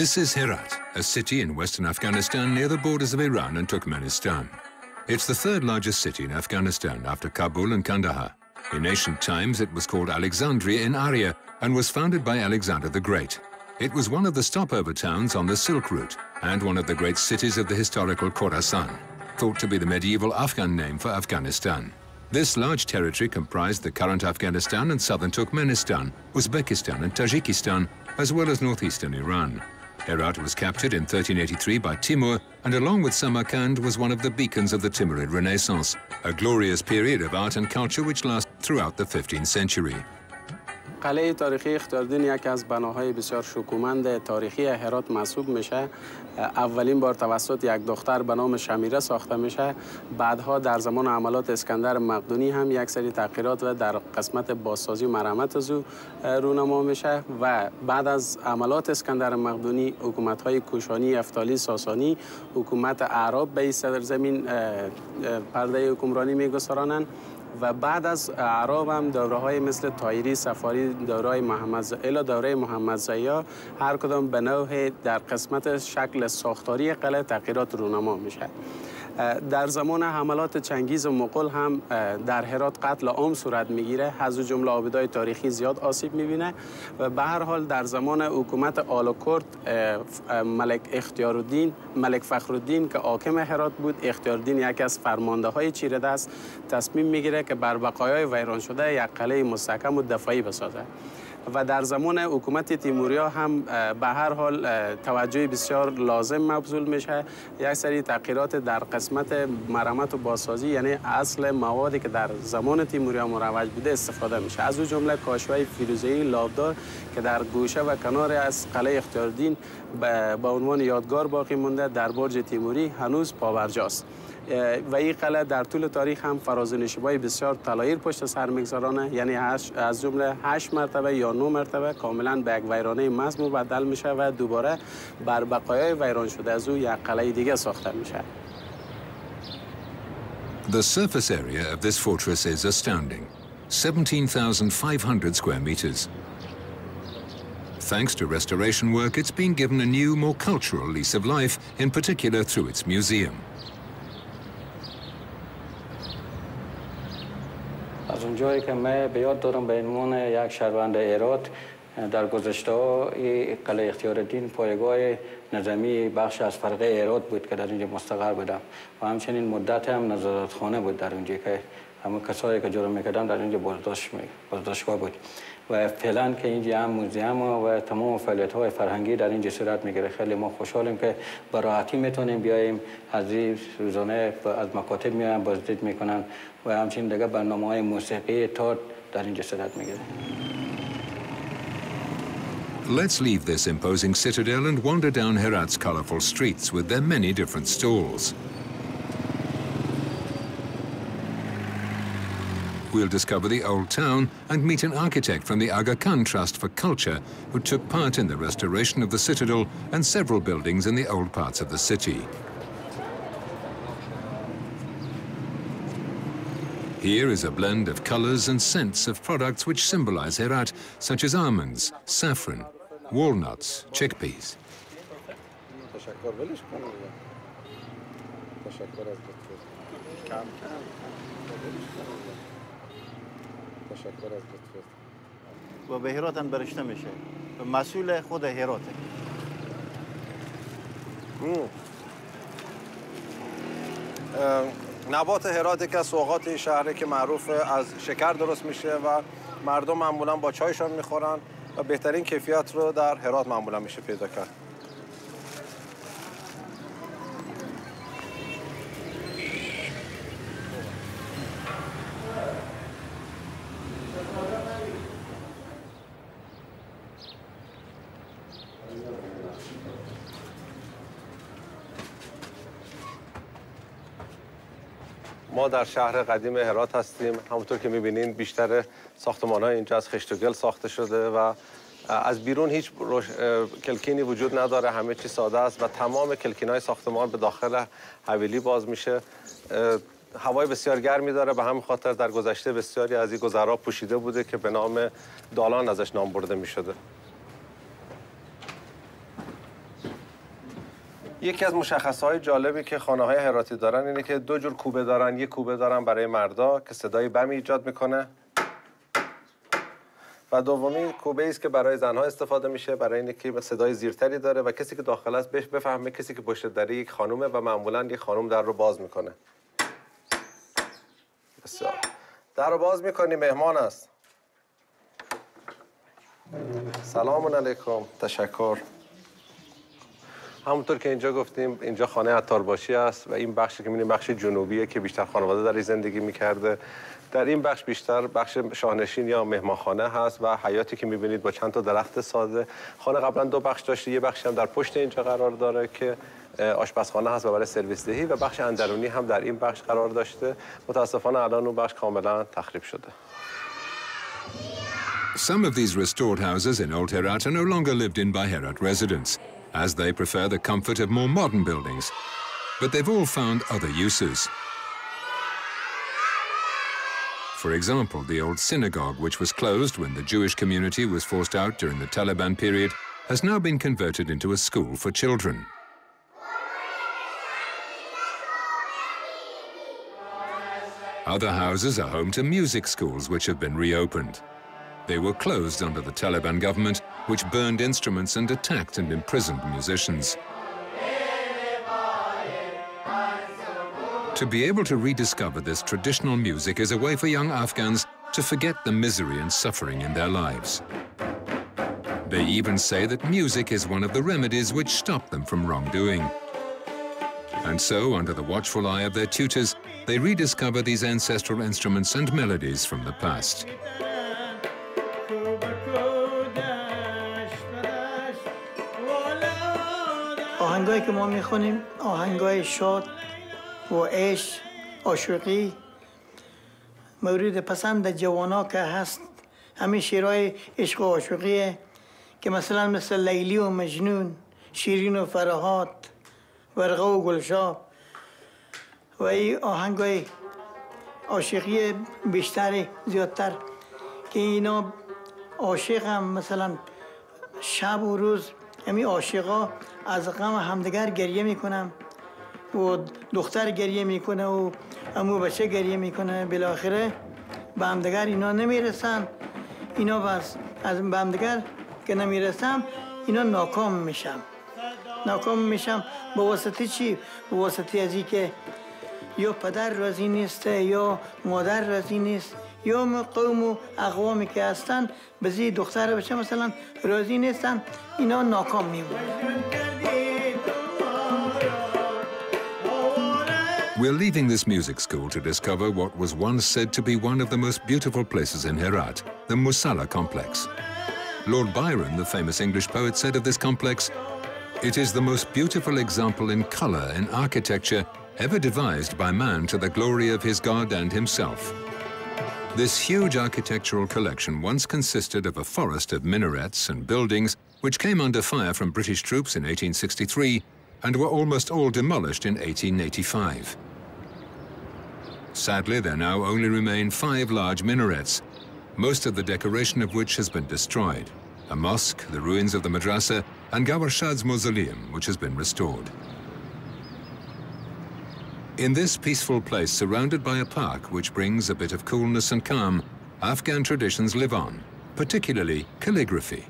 This is Herat, a city in western Afghanistan near the borders of Iran and Turkmenistan. It's the third largest city in Afghanistan after Kabul and Kandahar. In ancient times, it was called Alexandria in Arya and was founded by Alexander the Great. It was one of the stopover towns on the Silk Route and one of the great cities of the historical Khorasan, thought to be the medieval Afghan name for Afghanistan. This large territory comprised the current Afghanistan and southern Turkmenistan, Uzbekistan and Tajikistan, as well as northeastern Iran. Herat was captured in 1383 by Timur and along with Samarkand was one of the beacons of the Timurid Renaissance, a glorious period of art and culture which lasted throughout the 15th century. قلعه تاریخی اختیاردین یکی از بناهای بسیار شکومند تاریخی هرات محسوب میشه. اولین بار توسط یک دختر به نام شمیره ساخته میشه. بعدها در زمان حملات اسکندر مقدونی هم یک سری تغییرات و در قسمت بازسازی و مرمت از او رونما میشه و بعد از حملات اسکندر مقدونی حکومت‌های کوشانی، افتالی، ساسانی، حکومت اعراب به این سرزمین پرده حکمرانی میگذارانند. و بعد از اعراب هم دوره‌های مثل طایری، صفاری، دوره محمد ضیا هر کدام به نوع در قسمت شکل ساختاری قلعه تغییرات رونما میشه. در زمان حملات چنگیز و مغول هم در هرات قتل عام صورت میگیره، از جمله عابدای تاریخی زیاد آسیب میبینه و به هر حال در زمان حکومت آل کرد ملک فخرالدین که حاکم هرات بود، اختیاردین یکی از فرمانده های چیره دست تصمیم میگیره که بر بقایای ویران شده یک قلعه مستحکم و دفاعی بسازه و در زمان حکومت تیموریا هم به هر حال توجه بسیار لازم مبذول میشه. یک سری تغییرات در قسمت مرمت و بازسازی، یعنی اصل موادی که در زمان تیموریا مروج بوده استفاده میشه، از اون جمله کاشوهای فیروزه‌ای لابدار که در گوشه و کنار از قلعه اختیاردین به عنوان یادگار باقی مونده در برج تیموری هنوز پابرجاست. و این قلعه در طول تاریخ هم فراز و نشیب‌های بسیار طلایی پشت سر میگذارانه، یعنی از جمله 8 مرتبه یا 9 مرتبه کاملا به یک ویرانه محض مبدل میشه و دوباره بر بقایای ویران شده از او یک قلعه دیگه ساخته میشه. The surface area of this fortress is astounding, 17,500 square meters. Thanks to restoration work, it's been given a new, more cultural lease of life, in particular through its museum. از اونجایی که من به یاد دارم به عنوان یک شهروند هرات در گذشته ها این قلعه اختیارالدین پایگاه نظامی بخش از فرقه هرات بود که در اینجا مستقر بودم و همچنین مدت هم نظارتخانه بود در اونجا که همه کسایی که جرم میکردن در اینجا بازداشتگاه بود و فعلا که اینجا هم موزیم و تمام فعالیت‌های فرهنگی در اینجا صورت میگیره. خیلی ما خوشحالیم که به راحتی میتونیم بیاییم، از این روزانه از مکاتب میایم بازدید میکنن و همچنین دیگه برنامه‌های موسیقی تئاتر در اینجا صورت میگیره. Let's leave this imposing citadel and wander down Herat's colorful streets with their many different stalls. We'll discover the old town and meet an architect from the Aga Khan Trust for Culture who took part in the restoration of the citadel and several buildings in the old parts of the city. Here is a blend of colors and scents of products which symbolize Herat, such as almonds, saffron, walnuts, chickpeas. و به هرات هم برشته میشه. مسئول خود هراته. نبات هرات که از سوغات شهره که معروف از شکر درست میشه و مردم معمولا با چایشان میخورن و بهترین کیفیت رو در هرات معمولا میشه پیدا کرد. ما در شهر قدیم هرات هستیم. همونطور که می‌بینین بیشتر ساختمان‌های اینجا از خشت و گل ساخته شده و از بیرون هیچ کلکینی وجود نداره، همه چی ساده است و تمام کلکین‌های ساختمان به داخل حویلی باز میشه. هوای بسیار گرمی داره، به همین خاطر در گذشته بسیاری از این گذرها پوشیده بوده که به نام دالان ازش نام برده می‌شده. یکی از مشخصهای جالبی که خانه‌های هراتی دارن اینه که دو جور کوبه دارن. یک کوبه دارن برای مردا که صدای بم ایجاد میکنه و دومی کوبه است که برای زنها استفاده میشه، برای اینکه صدای زیرتری داره و کسی که داخل است بهش بفهمه کسی که پشت در یک خانومه و معمولاً یک خانم در رو باز میکنه. بسیار. در رو باز میکنی، مهمان است. سلام علیکم. تشکر. همونطور که اینجا گفتیم اینجا خانه عطارباشی است و این بخشی که می‌بینیم بخش جنوبیه که بیشتر خانواده در این زندگی می‌کرده. در این بخش بیشتر بخش شاهنشین یا مهمانخانه هست و حیاتی که می‌بینید با چند تا درخت ساده. خانه قبلا دو بخش داشته، یه بخشی هم در پشت اینجا قرار داره که آشپزخانه هست و برای سرویس دهی و بخش اندرونی هم در این بخش قرار داشته. متاسفانه الان اون بخش کاملا تخریب شده. Some of these restored houses in Old Herat are no longer lived in by Herat residents, as they prefer the comfort of more modern buildings. But they've all found other uses. For example, the old synagogue, which was closed when the Jewish community was forced out during the Taliban period, has now been converted into a school for children. Other houses are home to music schools which have been reopened. They were closed under the Taliban government, which burned instruments and attacked and imprisoned musicians. To be able to rediscover this traditional music is a way for young Afghans to forget the misery and suffering in their lives. They even say that music is one of the remedies which stop them from wrongdoing. And so, under the watchful eye of their tutors, they rediscover these ancestral instruments and melodies from the past. آهنگایی که ما میخونیم آهنگای شاد و عشق عاشقی مورد پسند جوانا که هست همین شعرهای عشق و عاشقیه که مثل لیلی و مجنون، شیرین و فرهاد، ورقه و گلشاه و این آهنگای عاشقی بیشتر زیادتر که اینا عاشق هم مثلا شب و روز همین عاشقا از غم همدیگر گریه میکنن و دختر گریه میکنه و امو بچه گریه میکنه، بالاخره به همدیگر اینا نمیرسن. اینا بس از به همدیگر که نمیرسن اینا ناکام میشم به واسطه چی؟ به واسطه ازی که یا پدر راضی نیست یا مادر راضی نیست یا قوم و اقوامی که هستن به زی دختر بچه مثلا راضی نیستن، اینا ناکام میمونن. We're leaving this music school to discover what was once said to be one of the most beautiful places in Herat, the Musalla complex. Lord Byron, the famous English poet, said of this complex, "It is the most beautiful example in color in architecture ever devised by man to the glory of his God and himself." This huge architectural collection once consisted of a forest of minarets and buildings which came under fire from British troops in 1863 and were almost all demolished in 1885. Sadly, there now only remain 5 large minarets, most of the decoration of which has been destroyed. A mosque, the ruins of the madrasa, and Gawar Shah's mausoleum, which has been restored. In this peaceful place, surrounded by a park which brings a bit of coolness and calm, Afghan traditions live on, particularly calligraphy.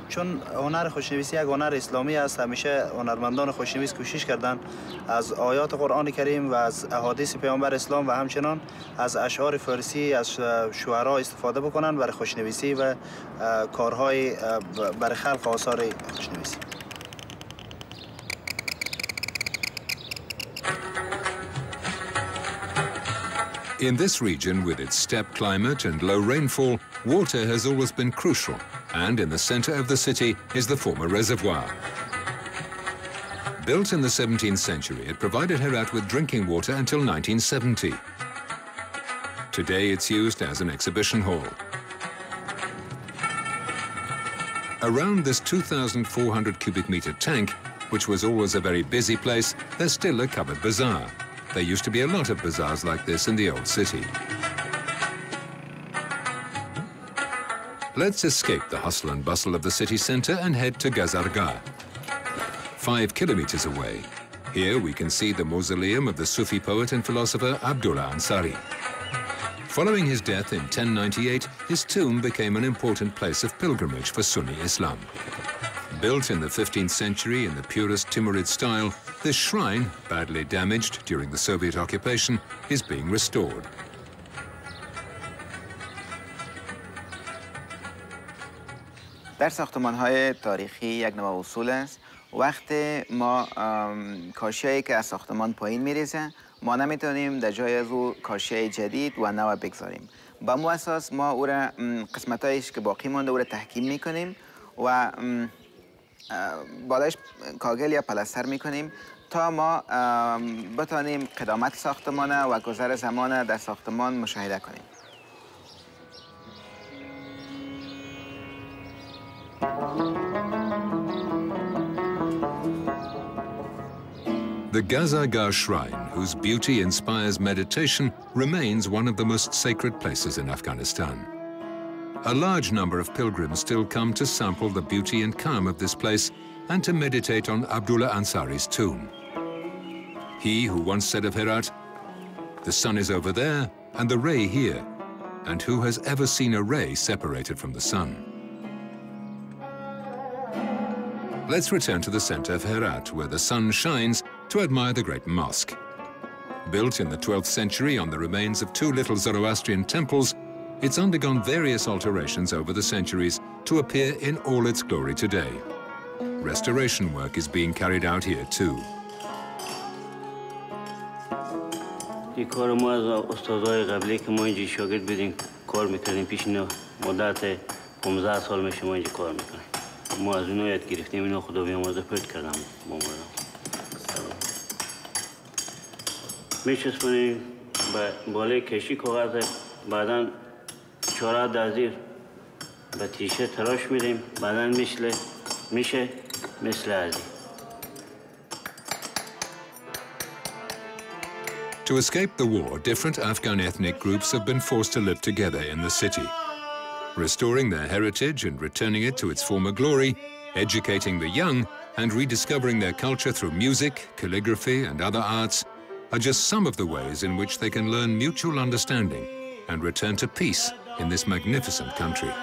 چون هنر خوشنویسی یک هنر اسلامی است، همیشه هنرمندان خوشنویس کوشش کردند از آیات قرآن کریم و از احادیث پیامبر اسلام و همچنان از اشعار فارسی از شعرا استفاده بکنند برای خوشنویسی و کارهای برای خلق آثار خوشنویسی. In this region, with its steppe climate and low rainfall, water has always been crucial, and in the center of the city is the former reservoir. Built in the 17th century, it provided Herat with drinking water until 1970. Today, it's used as an exhibition hall. Around this 2,400 cubic meter tank, which was always a very busy place, there's still a covered bazaar. There used to be a lot of bazaars like this in the old city. Let's escape the hustle and bustle of the city center and head to Gazargah. 5 kilometers away. Here we can see the mausoleum of the Sufi poet and philosopher Abdullah Ansari. Following his death in 1098, his tomb became an important place of pilgrimage for Sunni Islam. Built in the 15th century in the purest Timurid style, this shrine, badly damaged during the Soviet occupation, is being restored. در ساختمان‌های تاریخی یک نوع اصول است. وقتی ما کاشیایی که از ساختمان پایین میریزه، ما نمیتونیم در جای از او کاشیای جدید و نو بگذاریم. با مو اساس ما او را قسمتایش که باقی مانده او را تحکیم میکنیم و بالایش کاگل یا پلستر میکنیم تا ما بتانیم قدامت ساختمان و گذر زمان در ساختمان مشاهده کنیم. The Gazagar Shrine, whose beauty inspires meditation, remains one of the most sacred places in Afghanistan. A large number of pilgrims still come to sample the beauty and calm of this place and to meditate on Abdullah Ansari's tomb. He who once said of Herat, "The sun is over there and the ray here," and who has ever seen a ray separated from the sun? Let's return to the center of Herat, where the sun shines, to admire the great mosque. Built in the 12th century on the remains of 2 little Zoroastrian temples, it's undergone various alterations over the centuries to appear in all its glory today. Restoration work is being carried out here too. این کار ما از استادای قبلی که ما اینجا شاگرد بودیم کار میکردیم پیش اینا مدت 15 سال میشه ما اینجا کار میکنیم. ما از اونها یاد گرفتیم اینا خدا بیامرزه پرد کردم با ما میچسبونیم بالای کشی کاغذ بعدا چهارت در زیر به تیشه تراش میدیم بعدا میشه مثل ازی. To escape the war, different Afghan ethnic groups have been forced to live together in the city. Restoring their heritage and returning it to its former glory, educating the young, and rediscovering their culture through music, calligraphy, and other arts are just some of the ways in which they can learn mutual understanding and return to peace in this magnificent country.